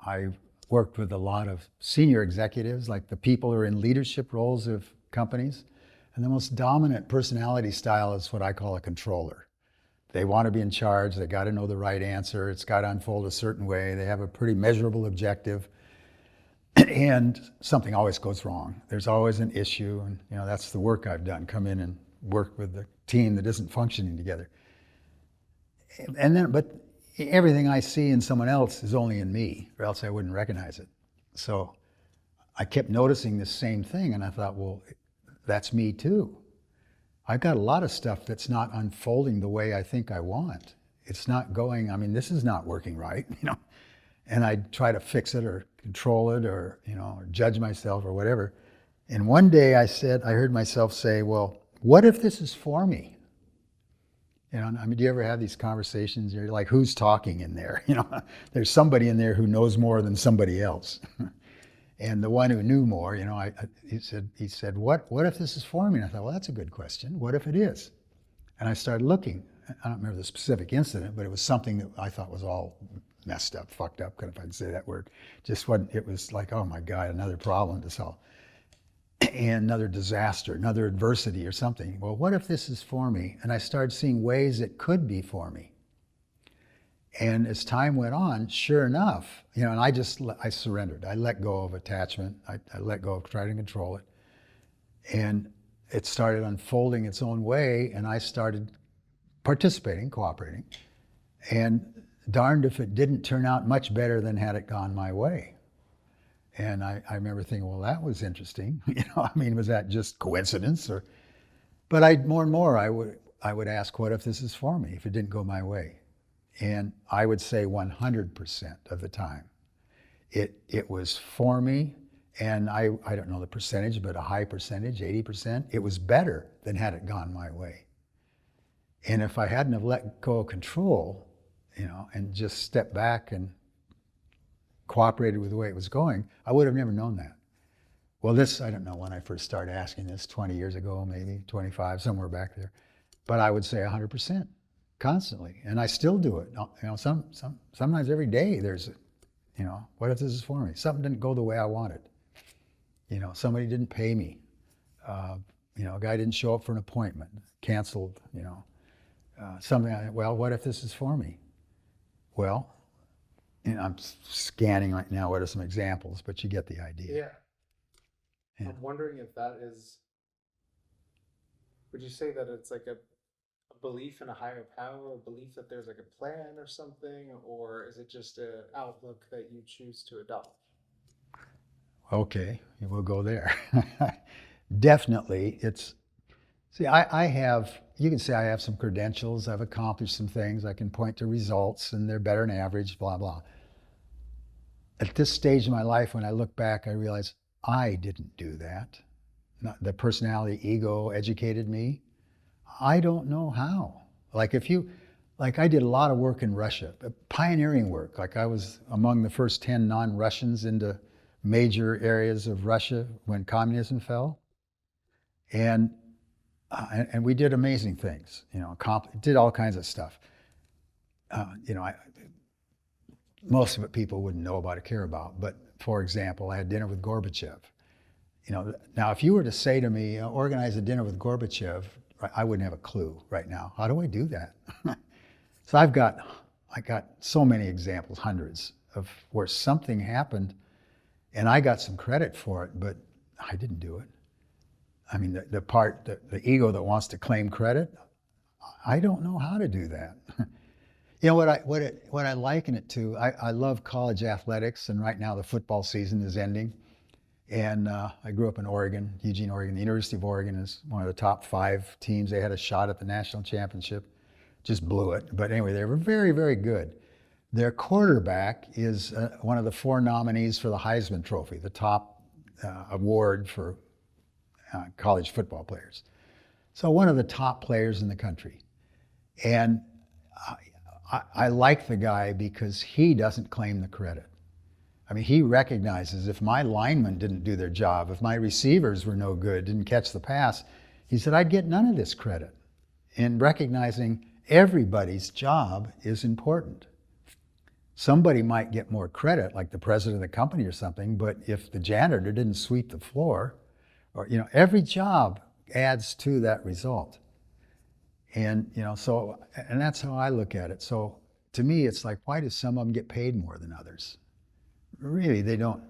I worked with a lot of senior executives, like the people who are in leadership roles of companies. And the most dominant personality style is what I call a controller. They want to be in charge. They got to know the right answer. It's got to unfold a certain way. They have a pretty measurable objective. And something always goes wrong. There's always an issue. And that's the work I've done. Come in and work with the team that isn't functioning together. But everything I see in someone else is only in me, or else I wouldn't recognize it. So I kept noticing this same thing, and I thought, well, that's me too. I've got a lot of stuff that's not unfolding the way I think I want. It's not going, this is not working right, and I try to fix it or control it or judge myself or whatever. And one day I heard myself say, well, what if this is for me? Do you ever have these conversations? You're like, who's talking in there? There's somebody in there who knows more than somebody else. And the one who knew more, he said, what if this is for me? And I thought, well, that's a good question. What if it is? And I started looking. I don't remember the specific incident, but it was something that I thought was all messed up, fucked up, if I can say that word. It was like, oh my God, another problem to solve. And another disaster, another adversity or something. Well, what if this is for me? And I started seeing ways it could be for me. And as time went on, sure enough, and I surrendered. I let go of attachment. I let go of trying to control it. And it started unfolding its own way, and I started participating, cooperating. And darned if it didn't turn out much better than had it gone my way. And I remember thinking, well, that was interesting. Was that just coincidence? But more and more, I would ask, what if this is for me, if it didn't go my way? And I would say 100% of the time, it was for me. And I don't know the percentage, but a high percentage, 80%, it was better than had it gone my way. And if I hadn't have let go of control, and just stepped back and cooperated with the way it was going, I would have never known that. Well, I don't know when I first started asking this, 20 years ago, maybe 25, somewhere back there. But I would say 100%, constantly. And I still do it. Sometimes every day there's, what if this is for me? Something didn't go the way I wanted. Somebody didn't pay me. A guy didn't show up for an appointment, canceled, something. Well, what if this is for me? Well, I'm scanning right now what are some examples, but you get the idea. Yeah. I'm wondering if that is, would you say that it's like a belief in a higher power, a belief that there's like a plan or something, or is it just an outlook that you choose to adopt? Okay, we'll go there. Definitely, you can say I have some credentials, I've accomplished some things, I can point to results, and they're better than average, blah, blah. At this stage in my life, when I look back, I realize I didn't do that. The personality ego educated me. I don't know how. I did a lot of work in Russia, pioneering work. I was among the first 10 non-Russians into major areas of Russia when communism fell. And we did amazing things, did all kinds of stuff. Most of it people wouldn't know about or care about. But for example, I had dinner with Gorbachev. Now if you were to say to me, organize a dinner with Gorbachev, I wouldn't have a clue right now. How do I do that? So I got so many examples, hundreds, of where something happened and I got some credit for it, but I didn't do it. The ego that wants to claim credit, I don't know how to do that. What I liken it to, I love college athletics, and right now the football season is ending. And I grew up in Oregon, Eugene, Oregon. The University of Oregon is one of the top 5 teams. They had a shot at the national championship, just blew it. But anyway, they were very, very good. Their quarterback is one of the 4 nominees for the Heisman Trophy, the top award for college football players. So one of the top players in the country. And I like the guy because he doesn't claim the credit. He recognizes if my linemen didn't do their job, if my receivers were no good, didn't catch the pass, he said, I'd get none of this credit. And recognizing everybody's job is important. somebody might get more credit, like the president of the company or something, but if the janitor didn't sweep the floor, or, every job adds to that result. And, so, and that's how I look at it. So to me, it's like, why do some of them get paid more than others? Really, they don't.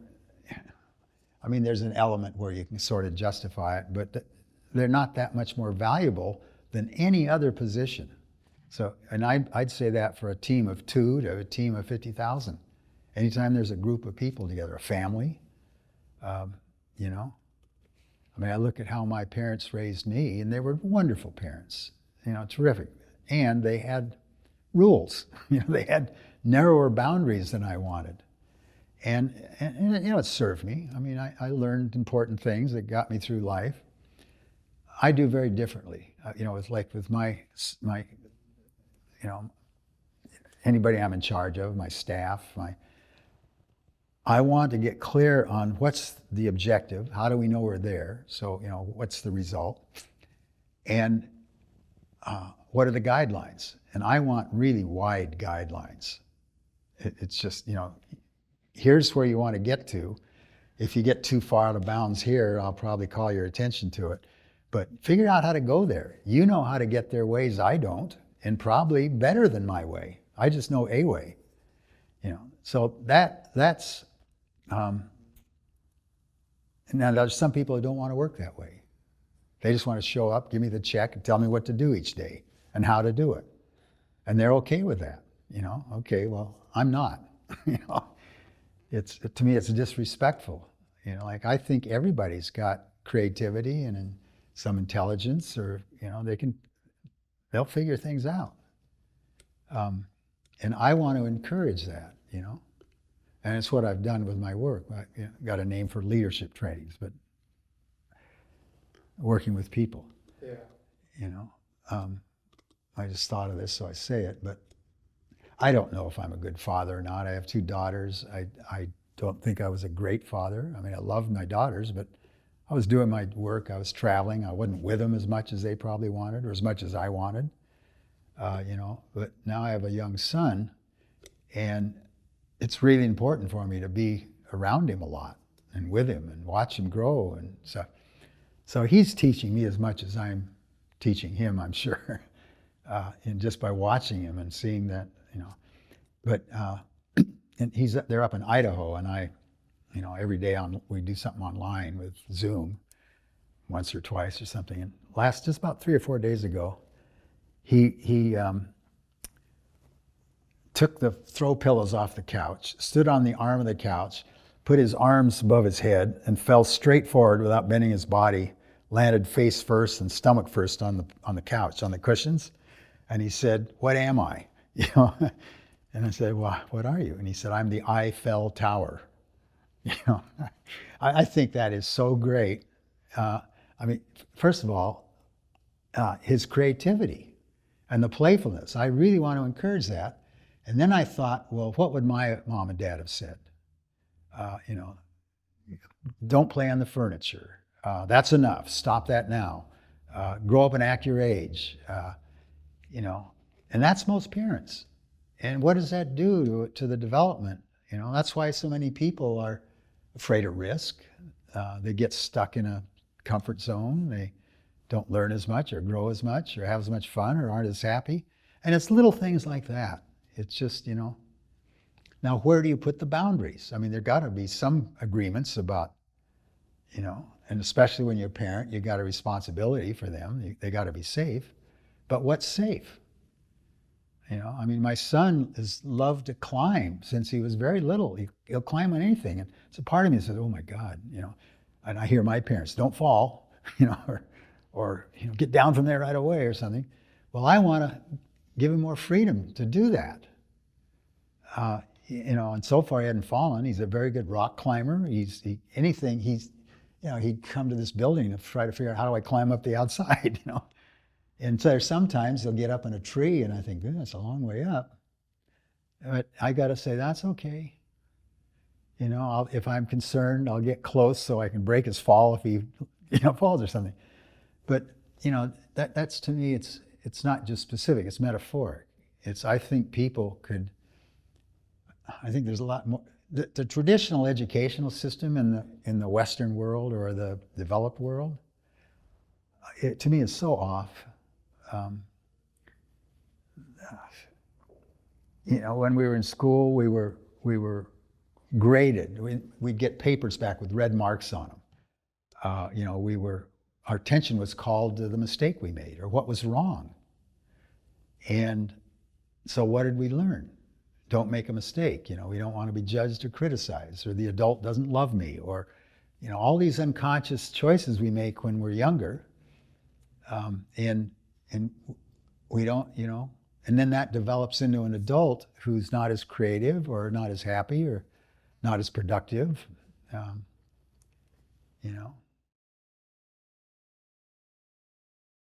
I mean, there's an element where you can sort of justify it, but they're not that much more valuable than any other position. So, and I'd say that for a team of 2 to a team of 50,000. Anytime there's a group of people together, a family, you know. I mean, I look at how my parents raised me, and they were wonderful parents, terrific. And they had rules, they had narrower boundaries than I wanted. And it served me. I mean, I learned important things that got me through life. I do very differently. It's like with my anybody I'm in charge of, my staff, I want to get clear on what's the objective, how do we know we're there, so, what's the result, and what are the guidelines? And I want really wide guidelines. It's just, here's where you want to get to. If you get too far out of bounds here, I'll probably call your attention to it. But figure out how to go there. You know how to get there ways I don't, and probably better than my way. I just know a way. So that's now there's some people who don't want to work that way. They just want to show up, give me the check, and tell me what to do each day and how to do it. And they're okay with that. Okay, well, I'm not. To me, it's disrespectful. Like, I think everybody's got creativity and some intelligence, or they'll figure things out. And I want to encourage that, and it's what I've done with my work. I got a name for leadership trainings, but working with people. Yeah. I just thought of this, so I say it, but I don't know if I'm a good father or not. I have 2 daughters. I don't think I was a great father. I mean, I loved my daughters, but I was doing my work. I was traveling. I wasn't with them as much as they probably wanted, or as much as I wanted. But now I have a young son, and it's really important for me to be around him a lot and with him and watch him grow. And so he's teaching me as much as I'm teaching him, I'm sure, and just by watching him and seeing that, But and they're up in Idaho, and I, every day we do something online with Zoom, once or twice or something. And just about 3 or 4 days ago, he took the throw pillows off the couch, stood on the arm of the couch, put his arms above his head, and fell straight forward without bending his body, landed face first and stomach first on the couch, on the cushions. And he said, "What am I?" And I said, "Well, what are you?" And he said, "I'm the Eiffel Tower." I think that is so great. I mean, first of all, his creativity and the playfulness. I really want to encourage that. And then I thought, well, what would my mom and dad have said? Don't play on the furniture. That's enough. Stop that now. Grow up and act your age. And that's most parents. And what does that do to the development? That's why so many people are afraid of risk. They get stuck in a comfort zone. They don't learn as much or grow as much or have as much fun or aren't as happy. And it's little things like that. It's just, now where do you put the boundaries? I mean, there got to be some agreements about, and especially when you're a parent, you got a responsibility for them. They got to be safe. But what's safe? I mean, my son has loved to climb since he was very little. He'll climb on anything. And it's a part of me that says, oh my God, and I hear my parents, don't fall, or get down from there right away or something. Well, I want to give him more freedom to do that. And so far he hadn't fallen. He's a very good rock climber. He'd come to this building to try to figure out, how do I climb up the outside, And so sometimes he'll get up in a tree, and I think, that's a long way up. But I got to say, that's okay. If I'm concerned, I'll get close so I can break his fall if he, falls or something. But that's to me, it's not just specific; it's metaphoric. I think people could I think there's a lot more. The traditional educational system in the Western world or the developed world, to me, is so off. Um, you know, when we were in school, we were graded. We'd get papers back with red marks on them. You know, our attention was called to the mistake we made or what was wrong. And so what did we learn? Don't make a mistake. You know, we don't want to be judged or criticized, or the adult doesn't love me, or, you know, all these unconscious choices we make when we're younger. And we don't, you know, and then that develops into an adult who's not as creative or not as happy or not as productive, you know.